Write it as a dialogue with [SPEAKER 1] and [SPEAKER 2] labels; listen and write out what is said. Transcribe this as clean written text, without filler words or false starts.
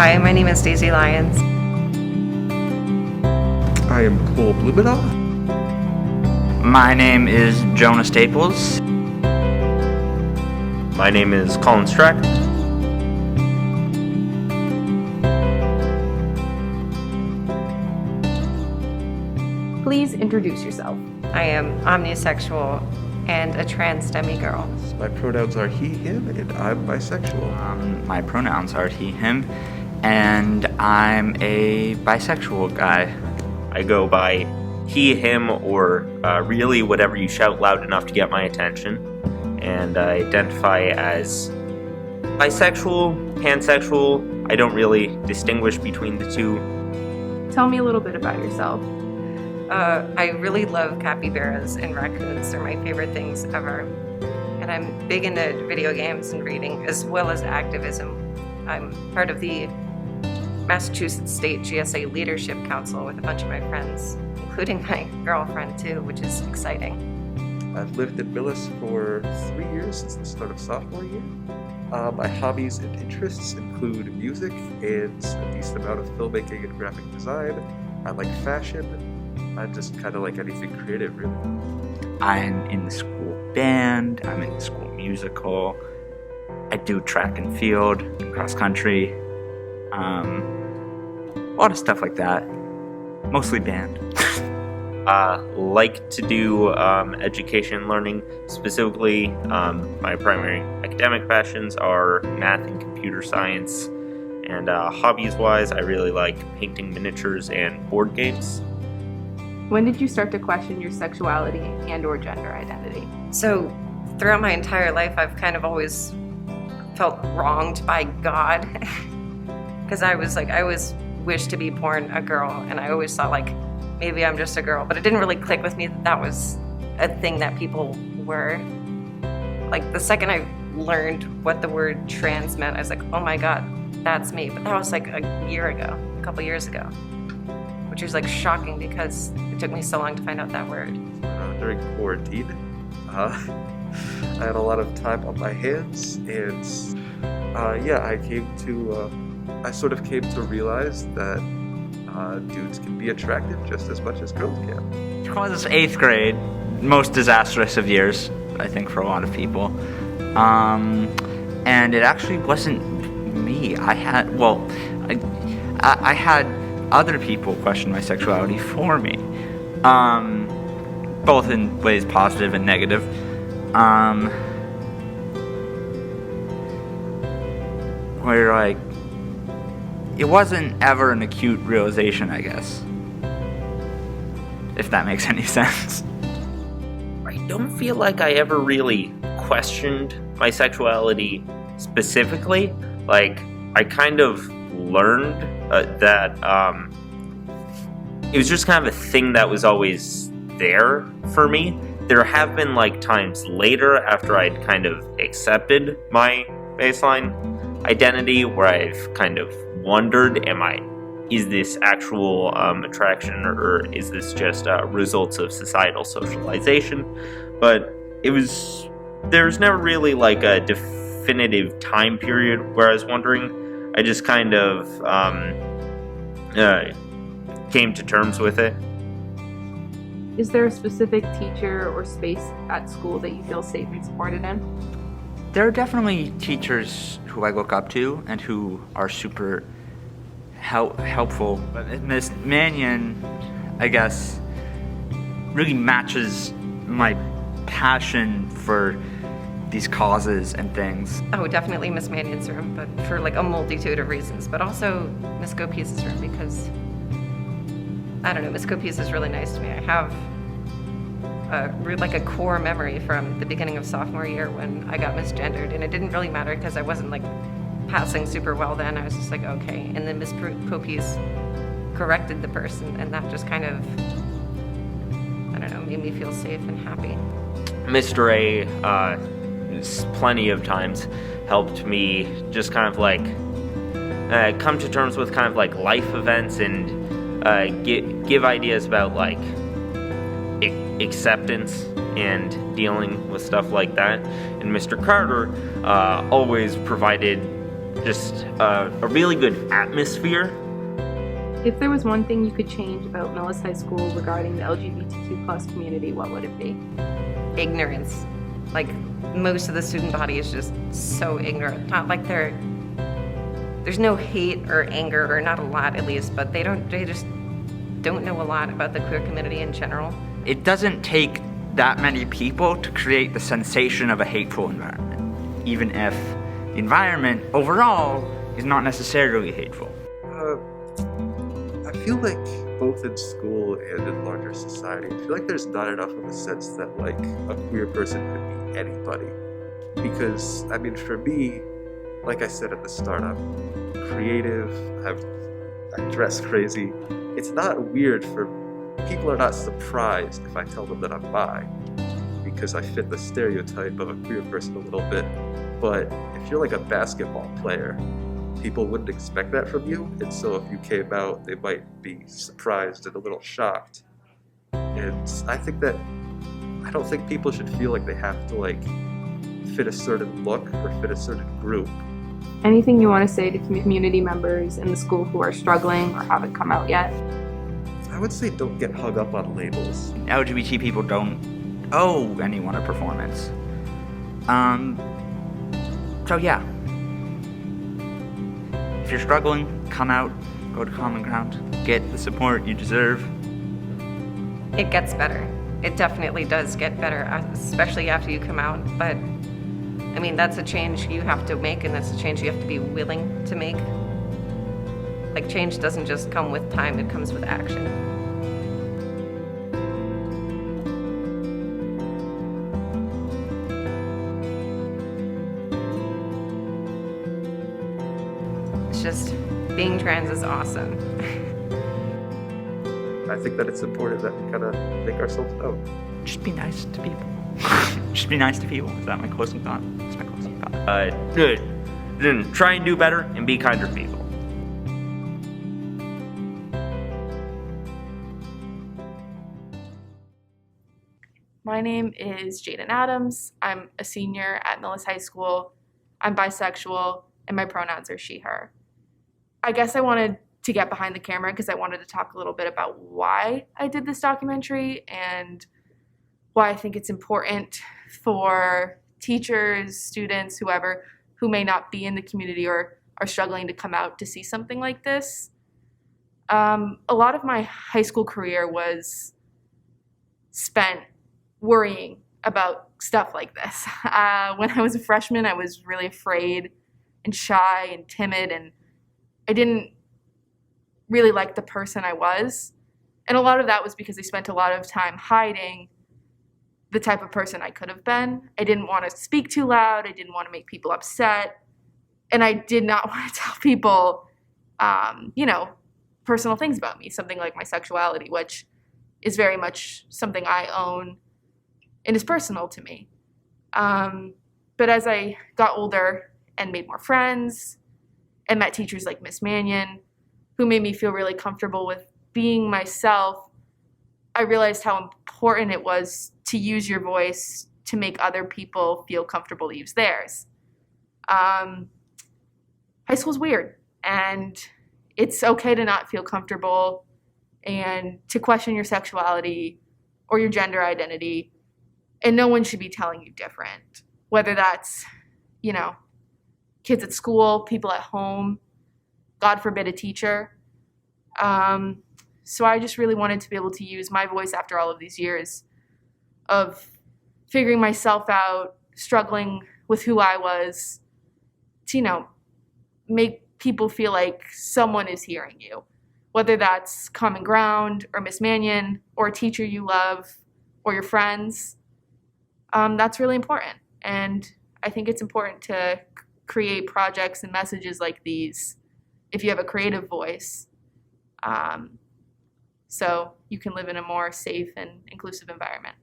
[SPEAKER 1] Hi, my name is Daisy Lyons.
[SPEAKER 2] I am Cole Blumenau.
[SPEAKER 3] My name is Jonah Staples.
[SPEAKER 4] My name is Colin Strack.
[SPEAKER 5] Please introduce yourself.
[SPEAKER 1] I am omnisexual and a trans demigirl.
[SPEAKER 2] My pronouns are he, him, and I'm bisexual.
[SPEAKER 3] My pronouns are he, him, and I'm a bisexual guy.
[SPEAKER 4] I go by he, him, or really whatever you shout loud enough to get my attention. And I identify as bisexual, pansexual. I don't really distinguish between the two.
[SPEAKER 5] Tell me a little bit about yourself.
[SPEAKER 1] I really love capybaras and raccoons. They're my favorite things ever. And I'm big into video games and reading, as well as activism. I'm part of the Massachusetts State GSA Leadership Council with a bunch of my friends, including my girlfriend too, which is exciting.
[SPEAKER 2] I've lived in Millis for 3 years since the start of sophomore year. My hobbies and interests include music and a decent amount of filmmaking and graphic design. I like fashion. I just kind of like anything creative, really.
[SPEAKER 3] I'm in the school band. I'm in the school musical. I do track and field, cross country. A lot of stuff like that. Mostly band.
[SPEAKER 4] Like to do education and learning. Specifically, my primary academic passions are math and computer science. And hobbies-wise, I really like painting miniatures and board games.
[SPEAKER 5] When did you start to question your sexuality and or gender identity?
[SPEAKER 1] So throughout my entire life, I've kind of always felt wronged by God. Because I always wished to be born a girl, and I always thought like, maybe I'm just a girl, but it didn't really click with me that was a thing that people were. Like the second I learned what the word trans meant, I was like, oh my God, that's me. But that was like a couple years ago, which was like shocking because it took me so long to find out that word.
[SPEAKER 2] During quarantine, I had a lot of time on my hands, and I sort of came to realize that dudes can be attractive just as much as girls can.
[SPEAKER 3] It was 8th grade, most disastrous of years, I think, for a lot of people. And it actually wasn't me. I had other people question my sexuality for me, both in ways positive and negative. Where like it wasn't ever an acute realization, I guess, if that makes any sense.
[SPEAKER 4] I don't feel like I ever really questioned my sexuality specifically. Like, I kind of learned that it was just kind of a thing that was always there for me. There have been like times later after I'd kind of accepted my baseline identity where I've kind of wondered, is this actual attraction, or is this just results of societal socialization? But there was never really like a definitive time period where I was wondering. I just kind of came to terms with it.
[SPEAKER 5] Is there a specific teacher or space at school that you feel safe and supported in?
[SPEAKER 3] There are definitely teachers who I look up to and who are super helpful. But Miss Mannion, I guess, really matches my passion for these causes and things.
[SPEAKER 1] Oh, definitely Miss Mannion's room, but for like a multitude of reasons. But also Miss Gopise's room because, I don't know, Miss Gopise is really nice to me. I have a core memory from the beginning of sophomore year when I got misgendered, and it didn't really matter because I wasn't like passing super well then. I was just like, okay. And then Miss Gopise corrected the person, and that just kind of, I don't know, made me feel safe and happy.
[SPEAKER 4] Mr. A, plenty of times helped me just kind of like come to terms with kind of like life events and give ideas about like acceptance and dealing with stuff like that. And Mr. Carter always provided just a really good atmosphere.
[SPEAKER 5] If there was one thing you could change about Millis High School regarding the LGBTQ plus community, what would it be?
[SPEAKER 1] Ignorance. Like, most of the student body is just so ignorant. Not like there's no hate or anger, or not a lot at least, but they just don't know a lot about the queer community in general.
[SPEAKER 3] It doesn't take that many people to create the sensation of a hateful environment, even if the environment overall is not necessarily hateful.
[SPEAKER 2] I feel like both in school and in larger society, I feel like there's not enough of a sense that like a queer person could be anybody. Because, I mean, for me, like I said at the start, I'm creative, I dress crazy. It's not weird people are not surprised if I tell them that I'm bi, because I fit the stereotype of a queer person a little bit. But if you're like a basketball player, people wouldn't expect that from you, and so if you came out, they might be surprised and a little shocked. And I don't think people should feel like they have to like fit a certain look or fit a certain group.
[SPEAKER 5] Anything you want to say to community members in the school who are struggling or haven't come out yet?
[SPEAKER 2] I would say don't get hung up on labels.
[SPEAKER 3] LGBT people don't owe anyone a performance. So yeah. If you're struggling, come out, go to Common Ground, get the support you deserve.
[SPEAKER 1] It gets better. It definitely does get better, especially after you come out. But, I mean, that's a change you have to make, and that's a change you have to be willing to make. Like, change doesn't just come with time, it comes with action. It's just, being trans is awesome.
[SPEAKER 2] I think that it's important that we kind of make ourselves known.
[SPEAKER 3] Just be nice to people. Just be nice to people. Is that my closing thought? That's my closing thought.
[SPEAKER 4] Good. Then try and do better and be kinder to people.
[SPEAKER 5] My name is Jaden Adams. I'm a senior at Millis High School. I'm bisexual, and my pronouns are she, her. I guess I wanted to get behind the camera because I wanted to talk a little bit about why I did this documentary and why I think it's important for teachers, students, whoever, who may not be in the community or are struggling to come out to see something like this. A lot of my high school career was spent worrying about stuff like this. When I was a freshman, I was really afraid and shy and timid, and I didn't really like the person I was. And a lot of that was because I spent a lot of time hiding the type of person I could have been. I didn't want to speak too loud. I didn't want to make people upset. And I did not want to tell people, personal things about me, something like my sexuality, which is very much something I own and is personal to me. But as I got older and made more friends and met teachers like Miss Mannion, who made me feel really comfortable with being myself, I realized how important it was to use your voice to make other people feel comfortable to use theirs. High school's weird, and it's okay to not feel comfortable and to question your sexuality or your gender identity, and no one should be telling you different, whether that's, kids at school, people at home, God forbid a teacher. So I just really wanted to be able to use my voice after all of these years of figuring myself out, struggling with who I was, to, make people feel like someone is hearing you, whether that's Common Ground or Miss Mannion or a teacher you love or your friends. That's really important. And I think it's important to create projects and messages like these if you have a creative voice, so you can live in a more safe and inclusive environment.